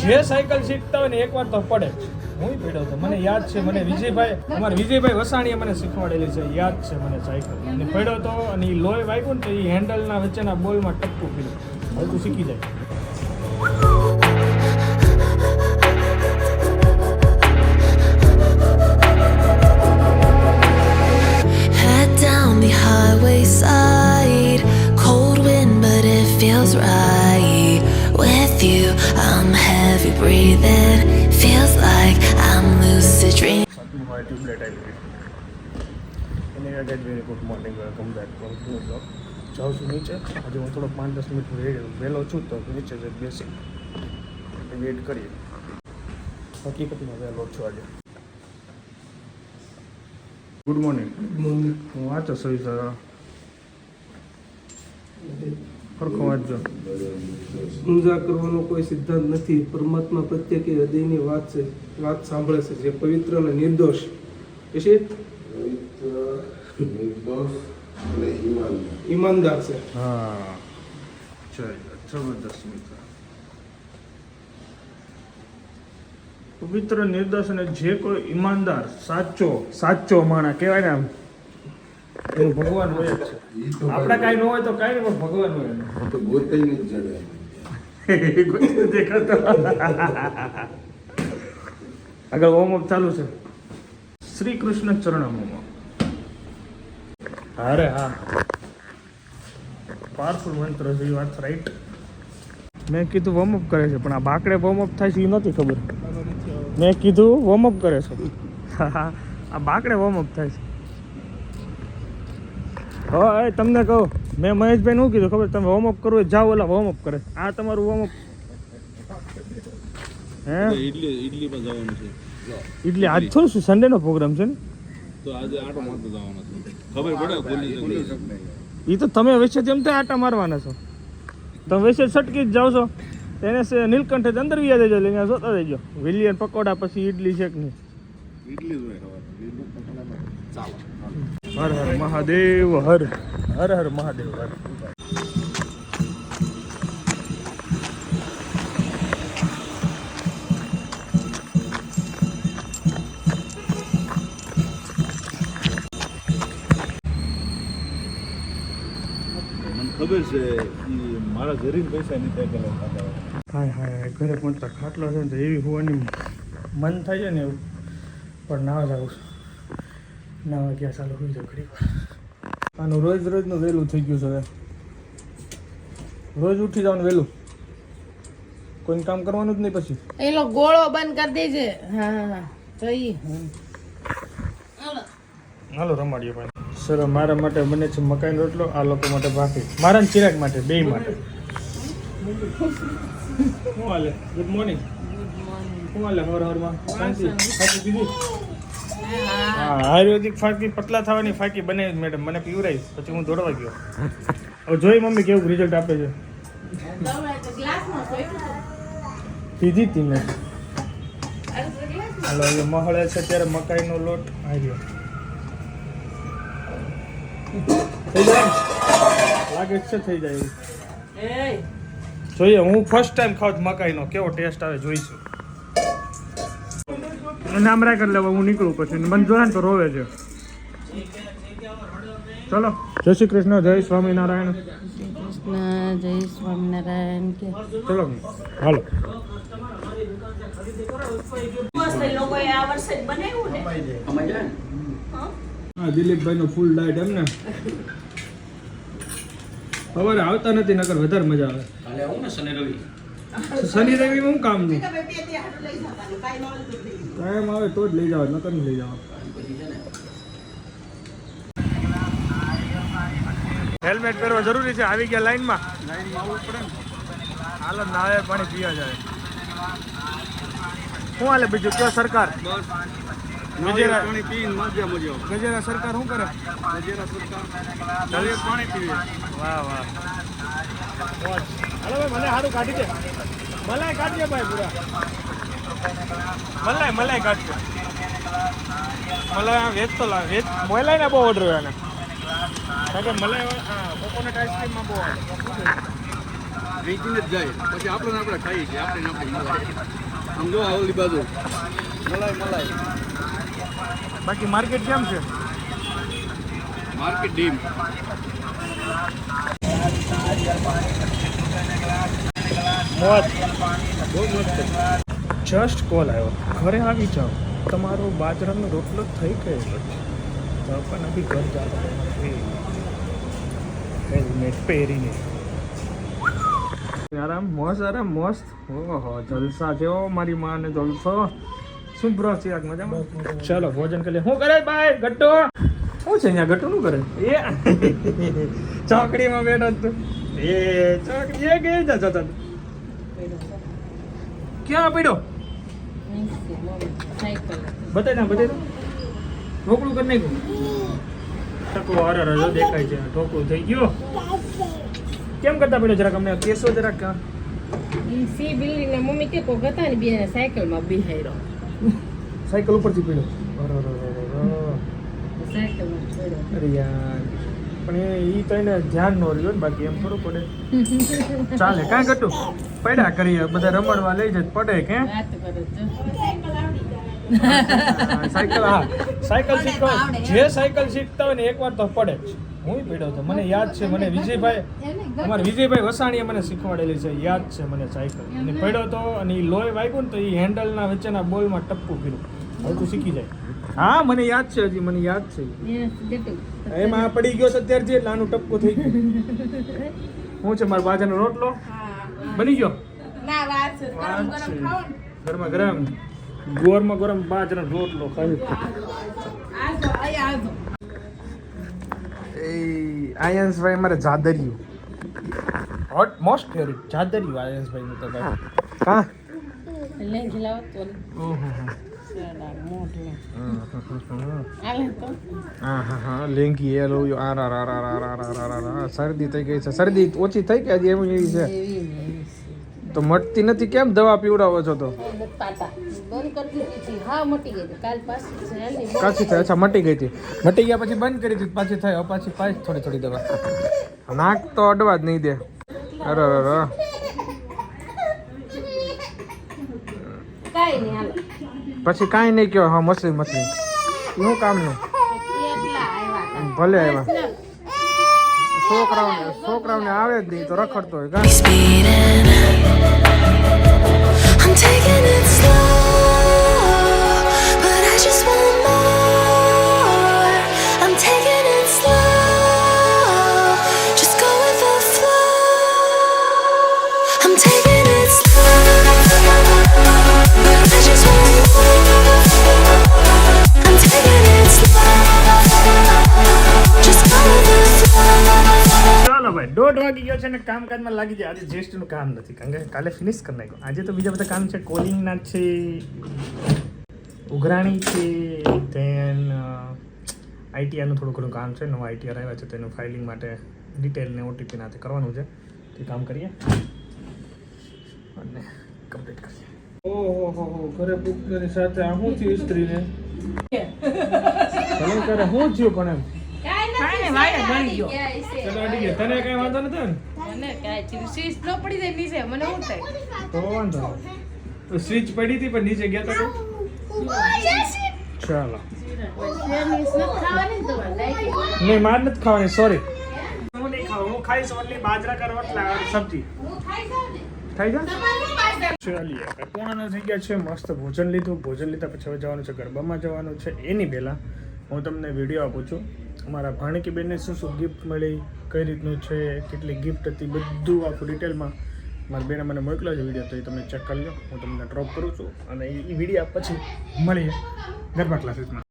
જે સાયકલ શીખતા હોય ને એકવાર તો પડે. હું પડ્યો હતો, મને યાદ છે. મને વિજયભાઈ, અમારા વિજયભાઈ વસાણીએ મને શીખવાડેલી છે, યાદ છે મને સાયકલ. અને પડ્યો હતો અને એ લોહી વાગ્યું ને તો એ હેન્ડલના વચ્ચેના બોલમાં ટપકું પીડ્યું. હવે તું શીખી જાય. Head down the highway side, cold wind but it feels right. With you, I'm heavy breathing, feels like I'm lucid dreaming. Tube light આવી એને again very good morning, welcome back to new blog. જાઉં છું નીચે. આજે હું થોડોક 5-10 minute વહેલો છું તો નીચે જ બેસી વેઇટ કરીએ. હકીકતમાં વહેલો છું આજે. Good morning. હું વાંચો સહી સર સરખો વાંચજો. ઊંઝા કરવાનો કોઈ સિદ્ધાંત નથી. પરમાત્મા પ્રત્યેક હૃદયની વાત છે, વાત સાંભળે છે. જે પવિત્ર અને નિર્દોષ છે, ઈમાનદાર છે. હા જબરદસ્ત મિત્ર. પવિત્ર, નિર્દોષ અને જે કોઈ ઈમાનદાર સાચો માણસ કહેવાય ને, આમ એનું ભગવાન હોય જ છે. આપણે કાંઈ ન હોય તો કાંઈ નહીં, પણ ભગવાન હોય એનું. દેખાતો આગળ વોર્મ અપ ચાલુ છે. શ્રી કૃષ્ણ ચરણામોમાં. અરે હા, પાવરફુલ મંત્ર છે. એ વાત રાઈટ. મેં કીધું વોર્મ અપ કરે છે, પણ આ બાકડે વોર્મ અપ થાય છે એ નથી ખબર. મેં કીધું વોર્મ અપ કરે છે, આ બાકડે વોર્મ અપ થાય છે. હવે તમને કહું, મેં મહેશભાઈ શું કીધું ખબર? તમે વોર્મ અપ કરવું જાઓ, ઓલા વોર્મ અપ કરે. આ તમારું વોર્મ અપ હે? ઇડલીમાં જવાનું છે. ઇડલી આજ થોડું શું સન્ડે નો પ્રોગ્રામ છે ને, તો આજે આટો મારતો જવાનો છે. ખબર પડે બોલી એ તો તમે વૈસે જેમ તે આટા મારવાના છો. તમે વૈસે સટકી જ જાઓ છો. એને નીલકંઠ અંદર વ્યા દેજો, લઈને જોતા દેજો. વિલિયન પકોડા પછી ઇડલી છે કે નહીં? ઇડલી જ હોય ખબર. ચાલો. હર હર મહાદેવ, હર હર હર મહાદેવ, હર. ખબર છે મારા ઘરે પૈસા નહીં થાય પેલા ખાતા. હાય હાય, ઘરે પહોંચતા ખાટલો છે ને તો એવી હોવાની મન થાય છે ને એવું. પણ ના જ આવું ના વાગ્યા ચાલુ હોય છે ઘડી વાર. આનું રોજનું વહેલું થઈ ગયું છે હવે. રોજ ઉઠી જવાનું વહેલું, કોઈ કામ કરવાનું જ નહીં. પછી એલો ગોળો બંધ કરી દેજે. હા જઈ હાલો રમાડીએ ભાઈ. સર મારા માટે બને છે મકાઈનો રોટલો, આ લોકો માટે ભાખરી. મારા ને ચિરાગ માટે, બે માટે. શું હાલે? Good morning. શું હાલે? હરમાં શાંતિ દીદી? હા, આયુર્વેદિક ફાકી પતલા થવાની ફાકી બને મેડમ, મને પીવરાઈ. પછી હું દોડવા ગયો. હવે જોઈ મમ્મી કેવું રિઝલ્ટ આપે છે. પીધી હતી મેં. હાલો હવે મહળે છે ત્યારે મકાઈનો લોટ આવ્યો. થઈ જાય લાગે છે, થઈ જાય જોઈએ. હું ફર્સ્ટ ટાઈમ ખાવ મકાઈનો, કેવો ટેસ્ટ આવે જોઈશું. નામ રાખ એટલે હું નીકળું પછી. મને જોયા ને તો રોવે છે. ચલો, જય શ્રી કૃષ્ણ, જય સ્વામિનારાયણ. કૃષ્ણ, જય સ્વામિનારાયણ. કે ચલો હાલો. હા, દિલીપભાઈ નો ફૂલ ડાયટ એમ ને. સવારે આવતા નથી, નકર વધારે મજા આવે. શનિ રવિ શું કામ નું કાયમ આવે તો જ લઈ જાવ, નકર નહીં લઈ જાવ. હેલ્મેટ પહેરવા જરૂરી છે. આવી ગયા લાઈનમાં આવવું પડે ને. હાલો નાવે પાણી પીવા જાય. શું હાલે બીજું? કયો સરકાર? ગજેરા સરકાર શું કરે? પાણી પીવે. વાહ વાહ. હાલો ભાઈ, મને સારું કાઢી દે. મલાઈ કાઢજે ભાઈ, પૂરા મલાઈ કાઢજે. મલાઈ વેચતો લાવે. મલાઈ ને બહુ ઓર્ડર હોય એને. કારણ કે મલાઈ કોકોનટ આઈસ્ક્રીમમાં બહુ આવે. વેચીને જ જાય પછી આપણે ખાઈએ છીએ આપણે મલાઈ આમ જો આવલી બાજુ મલાઈ બાકી માર્કેટ કેમ છે? માર્કેટ ડીમ મોજ બહુ મસ્ત. જસ્ટ કોલ આવ્યો, ઘરે આવી જાઓ, તમારો બાજરાનો રોટલો થઈ ગયેલો છે. તો પણ અભી ઘર જાતા હેલ્મેટ પહેરીને આરામ મસ્ત. ઓહો જલસા જેવો મારી માને જલસો. શું બ્રો છે આગ મજામાં? ચાલો ભોજન કરી લે. શું કરે ભાઈ ગટ્ટો? શું છે અહીંયા ગટ્ટો શું કરે? એ ચોકડીમાં બેઠો તું. એ ચોકડી એ ગઈ જતો ક્યાં પડ્યો? બતાય ઢોકળું કરી નાખ્યું. ટકો અરે દેખાય છે ઢોકળું થઈ ગયો. કેમ કરતા પડ્યો જરાક અમને કેસો જરાક. સી બિલ્ડિંગ ના મમ્મી કે કોક હતા ને બે સાયકલ માં બિહાર્યો. સાયકલ ઉપરથી પડ્યો. સાયકલ માં પડ્યો. અરે યાર પણ એ તો એને ધ્યાન ન રહ્યો ને, બાકી એમ થોડું પડે. ચાલે કાંઈ ઘટું પડ્યા કરીએ બધા રમડવા લઈ જાય પડે કે વાત કરો છો. સાયકલ સાયકલ શીખવા જે સાયકલ શીખતા હોય ને એકવાર તો પડે જ. હું પડ્યો હતો, મને યાદ છે. મને અમારા વિજયભાઈ વસાણીએ મને શીખવાડેલી છે, યાદ છે મને સાયકલ. અને પડ્યો તો અને એ લોહી વાગ્યું ને તો એ હેન્ડલના વચ્ચેના બોલમાં ટપકું કર્યું. હવે તું શીખી જાય. હા મને યાદ છે, હજી મને યાદ છે. એમાં પડી ગયો છે અત્યારે જે નાનું ટપકું થઈ ગયું. શું છે મારા બાજાનો રોટલો બની ગયો? ના વાત છે. ગરમ ગરમ ખાઓ ને. ગરમા ગરમ ગરમ બાજરાનો રોટલો ખાઈ. આજો આજો. એ આયન્સભાઈ મારે જાદરિયું હોટ મોસ્ટ ફેવરિટ જાદરિયું આયન્સભાઈ નું તો ભાઈ. હા લઈ ખીલાવો તો ઓહો સેલા મોટલો. આલે તો હા લેંગી એ લો આ શરદી થઈ ગઈ છે. શરદી ઓછી થઈ કે હજી એવી છે એવી તો મટતી નથી? કેમ દવા પીવડાવો છો તો? પાટા બંધ કરી દીધી હતી. હા મટી ગઈ કાલ પાછી છે હેલ્ધી. કાચી થઈ? અચ્છા મટી ગઈ હતી. મટી ગયા પછી બંધ કરી દીધી, પાછી થાય પાછી થોડી દવા. નાક તો અડવા જ નહીં દે. અરે કાઈ નહીં હાલો. પછી કાંઈ નહીં કયો. હા મછલી શું કામનું? એટલા આવ્યા ભલે આવ્યા. છોકરાઓને આવે જ નહીં તો રખડતો હોય કા. Speeding, I'm taking it slow, but I just want more. I'm taking it slow, just go with the flow. I'm taking it slow, but I just want more. I'm taking it slow, just go with the flow. ચાલો ભાઈ 1:30 વાગી ગયો છે ને કામકાજમાં લાગી જાય. આજે જેસ્ટનું કામ નથી કારણ કે કાલે ફિનિશ કરી નાખ્યું. આજે તો બીજા બધા કામ છે, કોલિંગના છે, ઉઘરાણી છે, ધેન આઈટીઆરનું થોડું ઘણું કામ છે. નવા આઈટીઆર આવ્યા છે તો એનું ફાઇલિંગ માટે ડિટેલને ઓટીપી નાતે કરવાનું છે. તે કામ કરીએ અને કમ્પ્લીટ કરીએ. ઓહો ઘરે પુત્રની સાથે આ શું થયું સ્ત્રીને? ભલે કરે શું થયું પણ એમ કાઈ વાય બની ગયો. ચલો અડી ગયા. તને કઈ વાંધો નતો ને? મને કાઈ ચીજ શીશ ન પડી જાય નીચે મને શું થાય? તો વાંધો તો સ્વિચ પડી હતી પણ નીચે ગયા હતા. ચાલો શેરની સ્નપ ખાવાની તો લાઈક. નહીં માર નથી ખાવાની, સોરી. હું નહીં ખાઉં, હું ખાઈશ ઓનલી બાજરા કા રોટલા અને સબ્જી. હું ખાઈ જાવ ને. થઈ જાય. તમારું પાસ ચાલીએ પોણા થઈ ગયા છે. મસ્ત ભોજન લીધું. ભોજન લીધા પછી હવે જવાનું છે ગરબામાં જવાનું છે. એની પહેલાં હું તમને વિડીયો આપું છું. અમારા ભાણકી બેનને શું ગિફ્ટ મળી, કઈ રીતનું છે, કેટલી ગિફ્ટ હતી, બધું આખું ડિટેલમાં મારી બેને મને મોકલ્યો છે વિડીયો. તો એ તમે ચેક કરી લો. હું તમને ડ્રોપ કરું છું અને એ વિડીયો પછી મળીએ ગરબા ક્લાસીસમાં.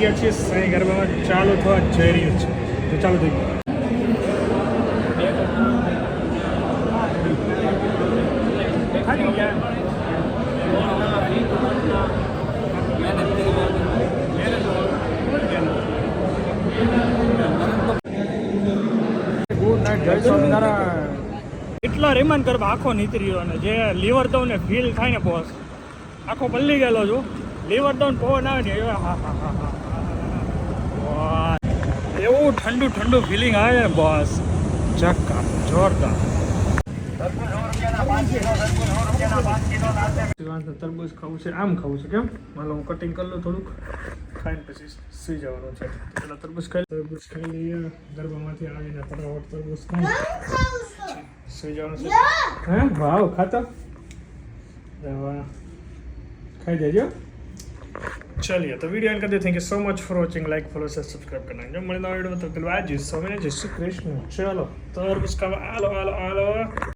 ગયા છીએ સાંઈ ગરબામાં ચાલુ થવા જઈ રહ્યું છે તો ચાલુ થઈ ગયું જય સ્વામિનારાયણ એટલા રેમાન ગરબા આખો નીતરી રહ્યો અને જે લીવર દઉં ને ફીલ થાય ને બોસ આખો પલ્લી ગયેલો છું લીવર દઉં પવન આવે ને એવા હા હા હા હા એવું ઠંડુ ઠંડુ ફિલિંગ આવે ને બોસ ચક્કા જોરદાર તરબૂચ ખાવું છે આમ ખાવું છે કેમ માલો હું કટિંગ કરી લઉં થોડુંક ખાઈને પછી સુઈ જવાનું છે પેલા તરબૂચ ખાઈ લઈએ ગરબામાંથી આવીને ફટાફટ તરબૂચ ખાઈ સુઈ જવાનું છે હા ભાવ ખાતા વાહ ખાઈ જજો चलिए तो वीडियो एंड कर देते thank you so much for watching like follow share subscribe करना जब मिलना वीडियो तो आज समय जय श्री कृष्ण चलो तो और उसका आलो आलो आलो